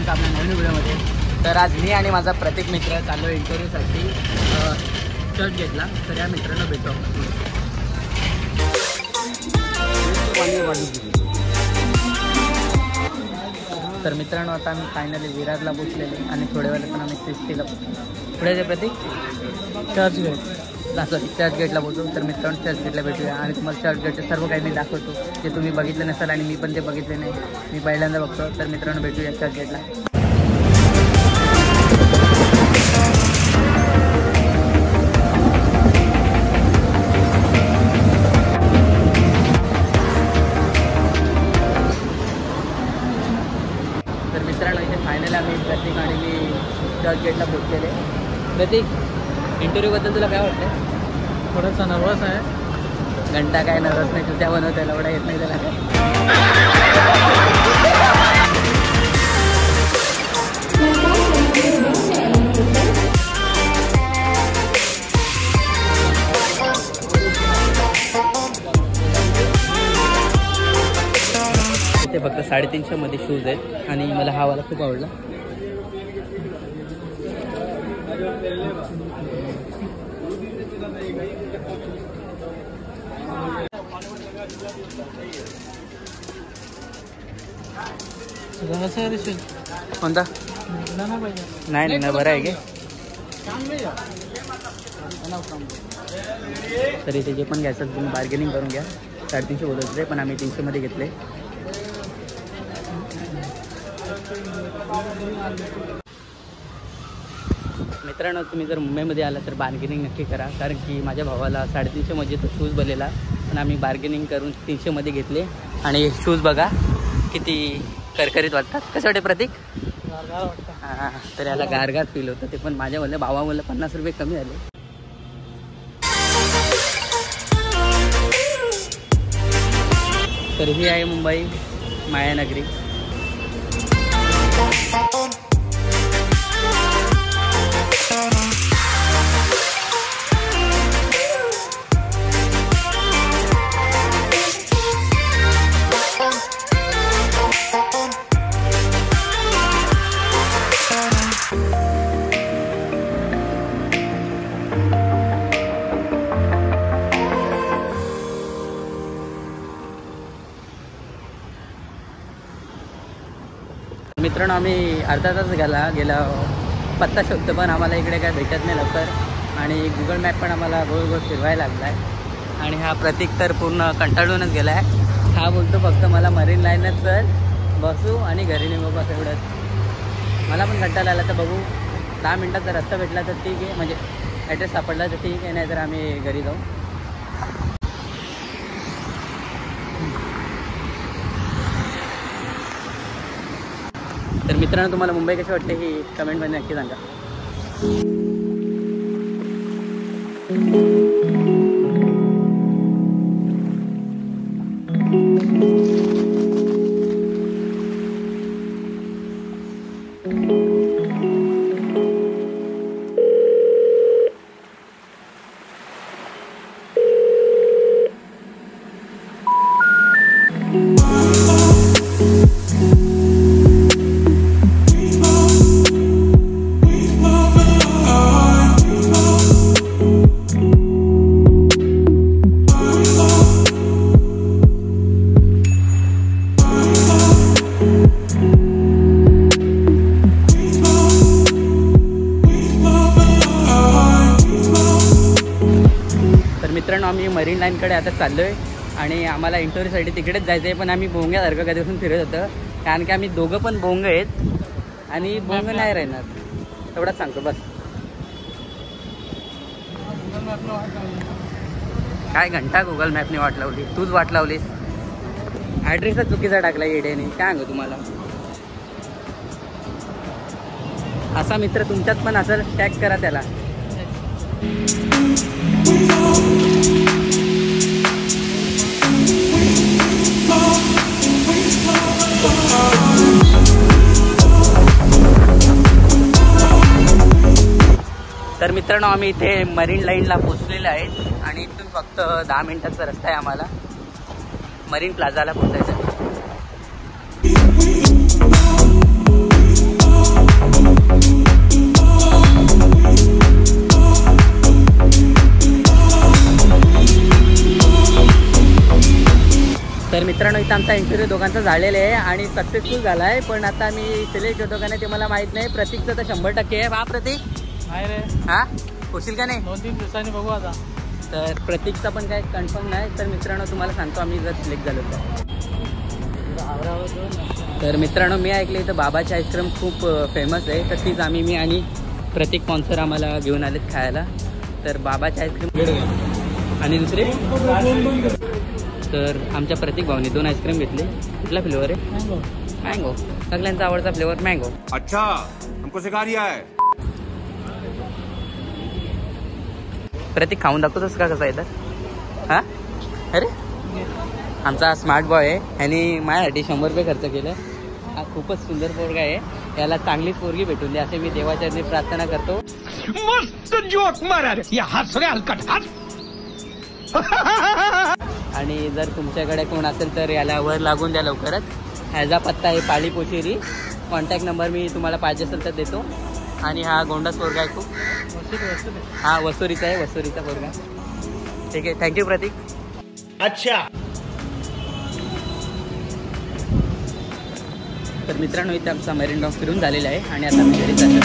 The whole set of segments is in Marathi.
तुमचं आपल्या नवीन व्हिडिओमध्ये. तर आज मी आणि माझा प्रतीक मित्र चाललो इंटरव्ह्यूसाठी चर्च गेटला. तर या मित्रांना भेटू. तर मित्रांनो आता आम्ही फायनली विरारला पोचलेले आणि थोड्या वेळात आम्ही क्रिस्टीला पोचलो. पुढे जे प्रतीक चर्च गेटला पोचू. तर मित्रांनो चर्च गेटला भेटूया आणि तुम्हाला चर्च गेटचे सर्व काही मी दाखवतो जे तुम्ही बघितले नसाल आणि मी पण ते बघितले नाही. मी पहिल्यांदा बघतो. तर मित्रांनो भेटूया चर्च गेटला. तर मित्रांनो इथे फायनल आम्ही प्रतीक आणि मी चर्च गेटला पोचलेले. प्रतीक, इंटरव्ह्यूबद्दल तुला काय वाटतं? थोडंसं नर्वस आहे. घंटा काय नर्वस नाही, तुझ्या बनवतायला एवढा येत नाही त्याला. इथे फक्त 350 मध्ये शूज आहेत आणि मला हा वाला खूप आवडला. कोणता? नाही ना, बरं आहे की. तर इथे जे पण घ्यायचं तुम्ही बार्गेनिंग करून घ्या. 350 बोलत होते पण आम्ही 300 मध्ये घेतले. मित्रांनो तुम्ही जर मुंबईमध्ये आला तर बार्गेनिंग नक्की करा, कारण की माझ्या भावाला 350 मध्ये तो शूज बनलेला पण आम्ही बार्गेनिंग करून 300 मध्ये घेतले. आणि शूज बघा किती करकरीत वाटतात. कसं वाटते प्रतीक? हां, तर याला गारगार फील होतं. ते पण माझ्या म्हणलं भावा म्हणलं 50 रुपये कमी झाले. तर ही आहे मुंबई मायानगरी. मित्रांनो आम्ही अर्धा तास गेला पत्ता शोधतो पण आम्हाला इकडे काय भेटत नाही लवकर. आणि गुगल मॅप पण आम्हाला गोल गोल फिरवायला लागला आहे. आणि हा प्रतीक तर पूर्ण कंटाळूनच गेला आहे. हा बोलतो फक्त मला मरीन लाईनच चल, बसू आणि घरी निघू बस एवढंच. मला पण कंटाळा आला. तर बघू 10 मिनटात जर रस्ता भेटला तर ठीक आहे, म्हणजे ॲड्रेस सापडला तर ठीक आहे, नाही तर आम्ही घरी जाऊ. तर मित्रांनो तुम्हाला मुंबई कशी वाटते ही कमेंटमध्ये नक्की सांगा. मित्रांनो आम्ही मरीन लाईनकडे आता चाललो आहे आणि आम्हाला इंटरव्ह्यूसाठी तिकडेच जायचं आहे. पण आम्ही भोंग्यासारखं कधीपासून फिरत होतं, कारण की आम्ही दोघं पण भोंग आहेत आणि भोंग नाही राहणार, एवढंच सांगतो बस. काय घंटा गुगल मॅपने वाट लावली, तूच वाट लावलीस. ॲड्रेसच चुकीचा टाकला येड्याने. काय सांगू तुम्हाला. असा मित्र तुमच्यात पण असेल, टॅग करा त्याला. तर मित्रांनो आम्ही इथे मरीन लाईनला पोहोचलेले आहेत आणि इथून फक्त 10 मिनिटाचा रस्ता आहे आम्हाला मरीन प्लाझाला पोहोचायचं. तर मित्रांनो इथं आमचा इंटरव्ह्यू दोघांचा झालेला आहे आणि सक्सेसफुल झाला आहे. पण आता मी सिलेक्ट होतो का नाही ते मला माहीत नाही. प्रतीकचं तर 100% आहे. हा प्रतीक नाही रे, हा होशील का नाही? 2-3 दिवसांनी बघू आता. तर प्रतीकचा पण काय कन्फर्म नाही. तर मित्रांनो तुम्हाला सांगतो आम्ही जर सिलेक्ट झालो तर मित्रांनो मी ऐकले इथं बाबाची आईस्क्रीम खूप फेमस आहे. तर तीच मी आणि प्रतीक स्पॉन्सर आम्हाला घेऊन आलेत खायला. तर बाबाची आईस्क्रीम आणि दुसरी तर आमच्या प्रतीक भाऊने 2 आईस्क्रीम घेतली. कुठला फ्लेवर आहे? मँगो. सगळ्यांचा आवडता फ्लेवर मँगो. अच्छा हमको सिखा रिया है. प्रतीक खाऊन दाखवतोस का कसा येतात? हा अरे आमचा स्मार्ट बॉय आहे. ह्यानी माझ्यासाठी 100 रुपये खर्च केलं. हा खूपच सुंदर पोरगा आहे. याला चांगलीच पोरगी भेटून दे असे मी देवाचरणी प्रार्थना करतो. मस्त जोक मारा रे. या हस रे हलकट हस. आणि जर तुमच्याकडे कोण असेल तर याला वर लागून द्या लवकरच. ह्याचा पत्ता आहे पाली पोशेरी. कॉन्टॅक्ट नंबर मी तुम्हाला पाहिजे असेल तर देतो. आणि हा गोंडाच पोरगा आहे खूप. हा वसुरीचा आहे, वसुरीचा पोरगा. ठीक आहे, थँक्यू प्रतीक. अच्छा. तर मित्रांनो इथे आमचा मरीन ड्राइव्ह फिरून झालेला आहे आणि आता मी घरी जातो.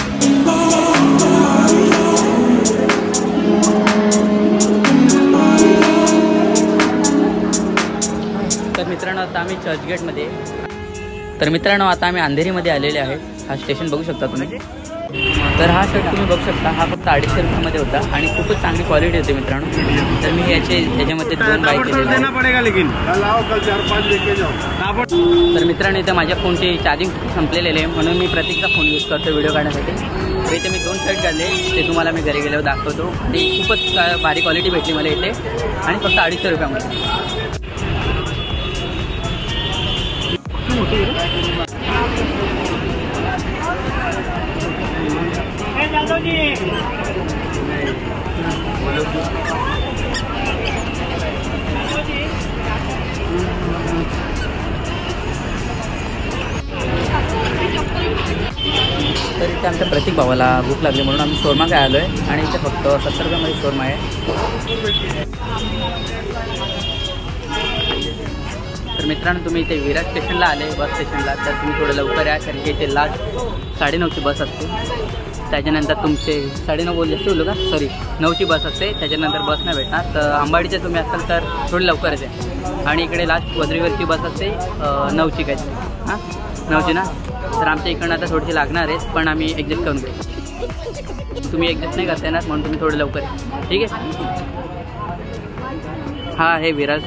तर मित्रांनो आता आम्ही चर्चगेटमध्ये अंधेरीमध्ये आलेले आहे. हा स्टेशन बघू शकता तुम्ही. तर हा शर्ट तुम्ही बघू शकता. हा फक्त 250 रुपयामध्ये होता आणि खूपच चांगली क्वालिटी होती मित्रांनो. तर मी याच्यामध्ये 2 बाय केलेले आहेत. तर मित्रांनो इथे माझ्या फोनची चार्जिंग संपलेली आहे म्हणून मी प्रतीकचा फोन यूज करतो व्हिडिओ काढण्यासाठी. तर इथे मी 2 शर्ट काढले. ते तुम्हाला मी घरी गेल्यावर दाखवतो. आणि खूपच भारी क्वालिटी भेटली मला इथे आणि फक्त 250 रुपयामध्ये. तर इथे आमच्या प्रतीक भावाला भूक लागली म्हणून आम्ही शोरमा काय आलो आहे आणि इथे फक्त 70 रुपयामध्ये शोरमा आहे. तर मित्रांनो तुम्ही इथे विराट स्टेशनला आले बस स्टेशनला तर तुम्ही थोडं लवकर या कारण की इथे लास्ट 9:30ची बस असते. त्याच्यानंतर तुमचे 9:30 बोल जास्त बोलू का सॉरी 9ची बस असते. त्याच्यानंतर बस नाही भेटणार. तर अंबाडीचे तुम्ही असाल तर थोडं लवकरच आहे. आणि इकडे लास्ट वद्रीवरची बस असते 9ची काय. हां 9ची ना. तर आमच्या इकडनं आता थोडीशी लागणार आहेत पण आम्ही ॲडजस्ट करून घेऊ. तुम्ही ॲडजस्ट नाही करता येणार म्हणून तुम्ही थोडं लवकर या. ठीक आहे. हा हे विराट